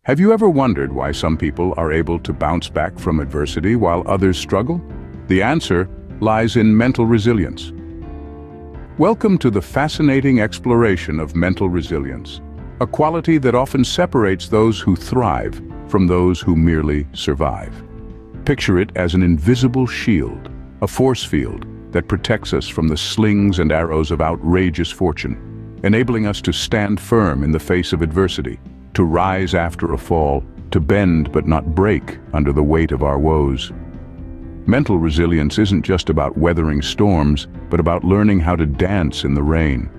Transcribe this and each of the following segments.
Have you ever wondered why some people are able to bounce back from adversity while others struggle? The answer lies in mental resilience. Welcome to the fascinating exploration of mental resilience, a quality that often separates those who thrive from those who merely survive. Picture it as an invisible shield, a force field that protects us from the slings and arrows of outrageous fortune, enabling us to stand firm in the face of adversity, to rise after a fall, to bend but not break under the weight of our woes. Mental resilience isn't just about weathering storms, but about learning how to dance in the rain.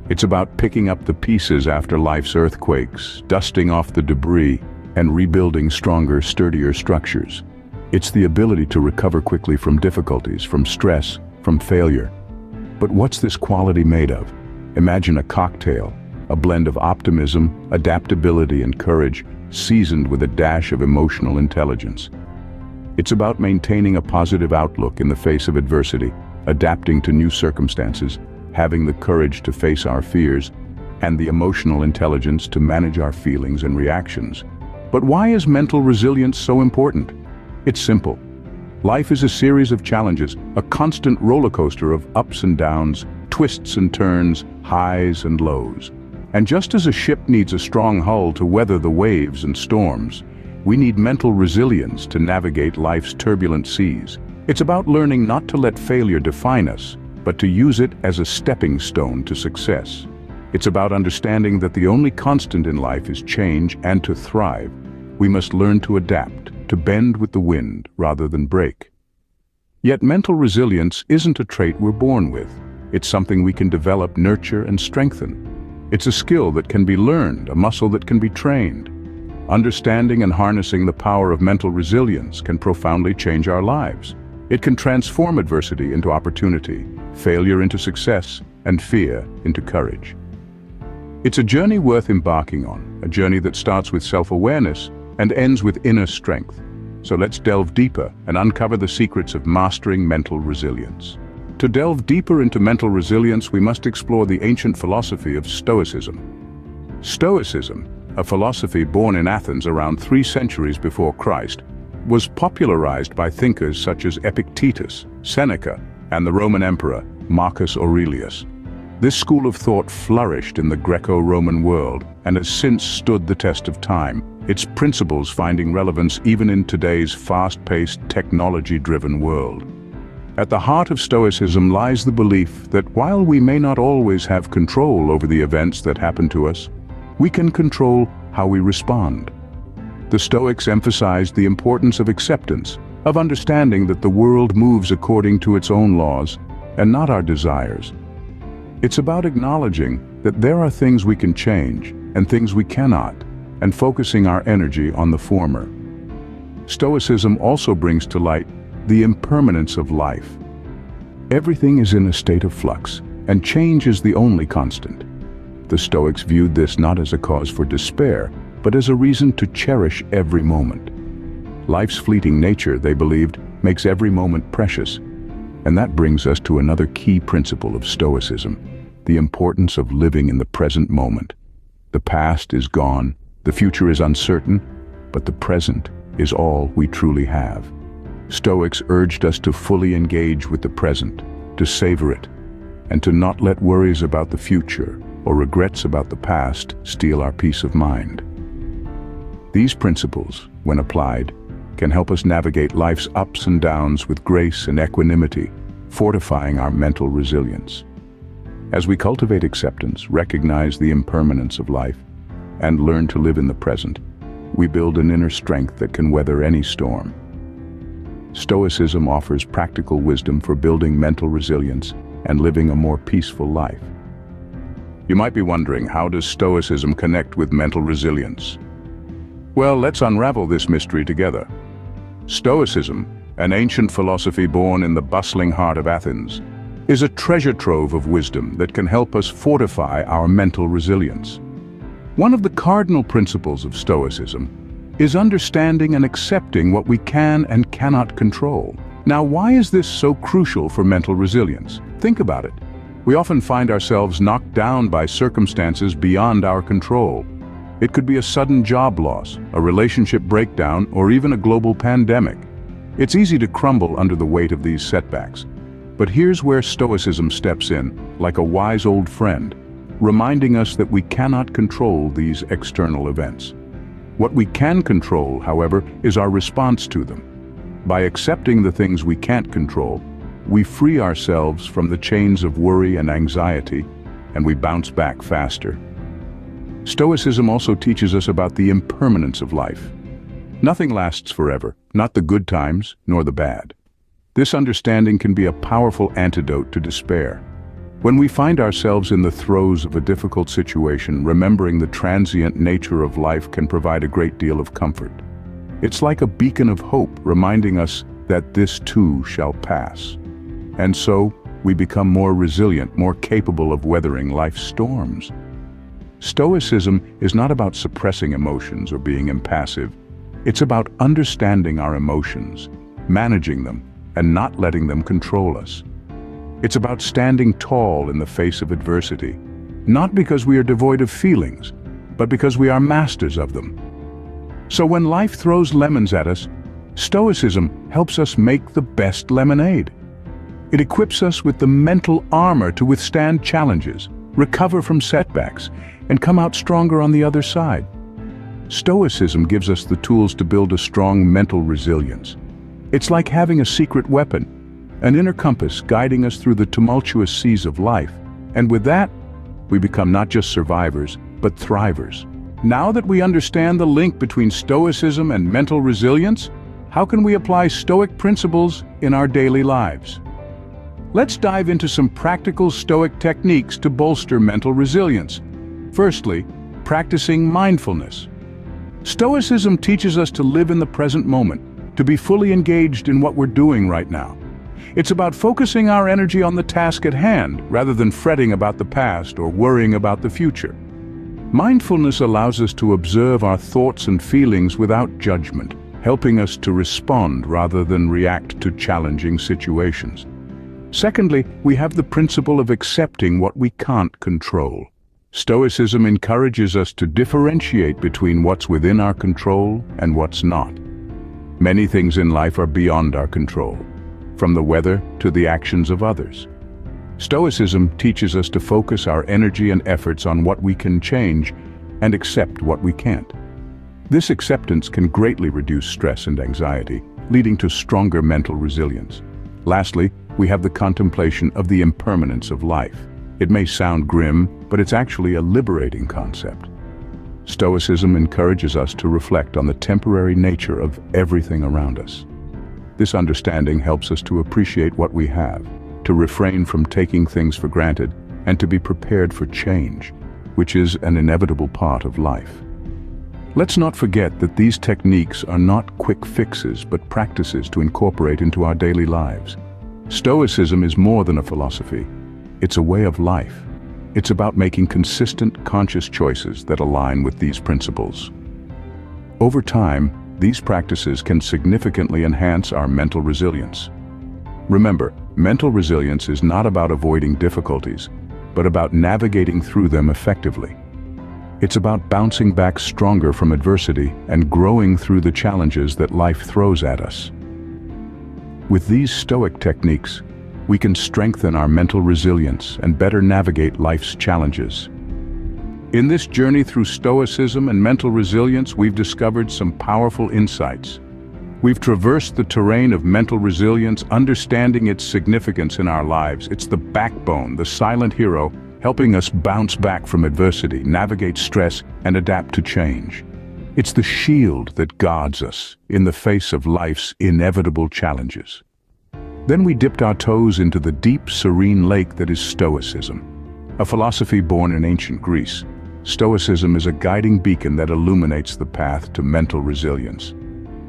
It's about picking up the pieces after life's earthquakes, dusting off the debris, and rebuilding stronger, sturdier structures. It's the ability to recover quickly from difficulties, from stress, from failure. But what's this quality made of? Imagine a cocktail, a blend of optimism, adaptability, and courage, seasoned with a dash of emotional intelligence. It's about maintaining a positive outlook in the face of adversity, adapting to new circumstances, having the courage to face our fears, and the emotional intelligence to manage our feelings and reactions. But why is mental resilience so important? It's simple. Life is a series of challenges, a constant roller coaster of ups and downs, twists and turns, highs and lows. And just as a ship needs a strong hull to weather the waves and storms, we need mental resilience to navigate life's turbulent seas. It's about learning not to let failure define us, but to use it as a stepping stone to success. It's about understanding that the only constant in life is change, and to thrive, we must learn to adapt, to bend with the wind rather than break. Yet mental resilience isn't a trait we're born with. It's something we can develop, nurture, and strengthen. It's a skill that can be learned, a muscle that can be trained. Understanding and harnessing the power of mental resilience can profoundly change our lives. It can transform adversity into opportunity, failure into success, and fear into courage. It's a journey worth embarking on, a journey that starts with self-awareness and ends with inner strength. So let's delve deeper and uncover the secrets of mastering mental resilience. To delve deeper into mental resilience, we must explore the ancient philosophy of Stoicism. Stoicism, a philosophy born in Athens around 3 centuries before Christ, was popularized by thinkers such as Epictetus, Seneca, and the Roman Emperor Marcus Aurelius. This school of thought flourished in the Greco-Roman world and has since stood the test of time, its principles finding relevance even in today's fast-paced, technology-driven world. At the heart of Stoicism lies the belief that while we may not always have control over the events that happen to us, we can control how we respond. The Stoics emphasized the importance of acceptance, of understanding that the world moves according to its own laws and not our desires. It's about acknowledging that there are things we can change and things we cannot, and focusing our energy on the former. Stoicism also brings to light the impermanence of life. Everything is in a state of flux, and change is the only constant. The Stoics viewed this not as a cause for despair, but as a reason to cherish every moment. Life's fleeting nature, they believed, makes every moment precious. And that brings us to another key principle of Stoicism, the importance of living in the present moment. The past is gone, the future is uncertain, but the present is all we truly have. Stoics urged us to fully engage with the present, to savor it, and to not let worries about the future or regrets about the past steal our peace of mind. These principles, when applied, can help us navigate life's ups and downs with grace and equanimity, fortifying our mental resilience. As we cultivate acceptance, recognize the impermanence of life, and learn to live in the present, we build an inner strength that can weather any storm. Stoicism offers practical wisdom for building mental resilience and living a more peaceful life. You might be wondering, how does Stoicism connect with mental resilience? Well, let's unravel this mystery together. Stoicism, an ancient philosophy born in the bustling heart of Athens, is a treasure trove of wisdom that can help us fortify our mental resilience. One of the cardinal principles of Stoicism is understanding and accepting what we can and cannot control. Now, why is this so crucial for mental resilience? Think about it. We often find ourselves knocked down by circumstances beyond our control. It could be a sudden job loss, a relationship breakdown, or even a global pandemic. It's easy to crumble under the weight of these setbacks. But here's where Stoicism steps in, like a wise old friend, reminding us that we cannot control these external events. What we can control, however, is our response to them. By accepting the things we can't control, we free ourselves from the chains of worry and anxiety, and we bounce back faster. Stoicism also teaches us about the impermanence of life. Nothing lasts forever, not the good times nor the bad. This understanding can be a powerful antidote to despair. When we find ourselves in the throes of a difficult situation, remembering the transient nature of life can provide a great deal of comfort. It's like a beacon of hope, reminding us that this too shall pass. And so, we become more resilient, more capable of weathering life's storms. Stoicism is not about suppressing emotions or being impassive. It's about understanding our emotions, managing them, and not letting them control us. It's about standing tall in the face of adversity, not because we are devoid of feelings, but because we are masters of them. So when life throws lemons at us, Stoicism helps us make the best lemonade. It equips us with the mental armor to withstand challenges, recover from setbacks, and come out stronger on the other side. Stoicism gives us the tools to build a strong mental resilience. It's like having a secret weapon, an inner compass guiding us through the tumultuous seas of life. And with that, we become not just survivors, but thrivers. Now that we understand the link between Stoicism and mental resilience, how can we apply Stoic principles in our daily lives? Let's dive into some practical Stoic techniques to bolster mental resilience. Firstly, practicing mindfulness. Stoicism teaches us to live in the present moment, to be fully engaged in what we're doing right now. It's about focusing our energy on the task at hand, rather than fretting about the past or worrying about the future. Mindfulness allows us to observe our thoughts and feelings without judgment, helping us to respond rather than react to challenging situations. Secondly, we have the principle of accepting what we can't control. Stoicism encourages us to differentiate between what's within our control and what's not. Many things in life are beyond our control, from the weather to the actions of others. Stoicism teaches us to focus our energy and efforts on what we can change and accept what we can't. This acceptance can greatly reduce stress and anxiety, leading to stronger mental resilience. Lastly, we have the contemplation of the impermanence of life. It may sound grim, but it's actually a liberating concept. Stoicism encourages us to reflect on the temporary nature of everything around us. This understanding helps us to appreciate what we have, to refrain from taking things for granted, and to be prepared for change, which is an inevitable part of life. Let's not forget that these techniques are not quick fixes, but practices to incorporate into our daily lives. Stoicism is more than a philosophy. It's a way of life. It's about making consistent, conscious choices that align with these principles. Over time, these practices can significantly enhance our mental resilience. Remember, mental resilience is not about avoiding difficulties, but about navigating through them effectively. It's about bouncing back stronger from adversity and growing through the challenges that life throws at us. With these Stoic techniques, we can strengthen our mental resilience and better navigate life's challenges. In this journey through Stoicism and mental resilience, we've discovered some powerful insights. We've traversed the terrain of mental resilience, understanding its significance in our lives. It's the backbone, the silent hero, helping us bounce back from adversity, navigate stress, and adapt to change. It's the shield that guards us in the face of life's inevitable challenges. Then we dipped our toes into the deep, serene lake that is Stoicism, a philosophy born in ancient Greece. Stoicism is a guiding beacon that illuminates the path to mental resilience.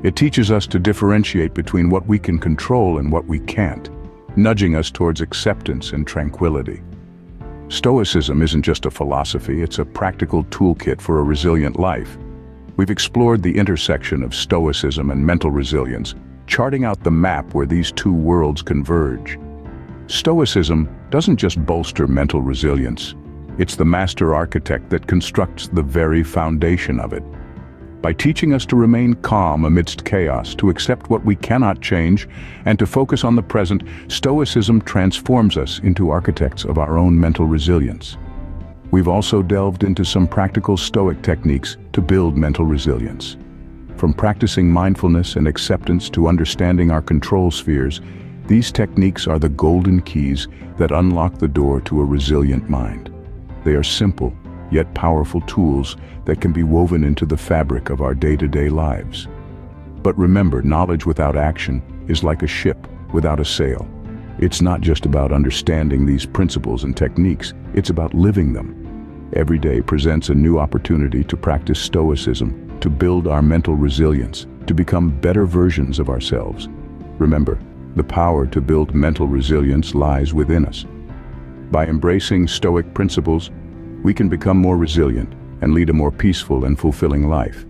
It teaches us to differentiate between what we can control and what we can't, nudging us towards acceptance and tranquility. Stoicism isn't just a philosophy, it's a practical toolkit for a resilient life. We've explored the intersection of Stoicism and mental resilience, charting out the map where these two worlds converge. Stoicism doesn't just bolster mental resilience, It's the master architect that constructs the very foundation of it. By teaching us to remain calm amidst chaos, to accept what we cannot change, and to focus on the present, Stoicism transforms us into architects of our own mental resilience. We've also delved into some practical Stoic techniques to build mental resilience. From practicing mindfulness and acceptance to understanding our control spheres, these techniques are the golden keys that unlock the door to a resilient mind. They are simple, yet powerful tools that can be woven into the fabric of our day-to-day lives. But remember, knowledge without action is like a ship without a sail. It's not just about understanding these principles and techniques, it's about living them. Every day presents a new opportunity to practice Stoicism, to build our mental resilience, to become better versions of ourselves. Remember, the power to build mental resilience lies within us. By embracing Stoic principles, we can become more resilient and lead a more peaceful and fulfilling life.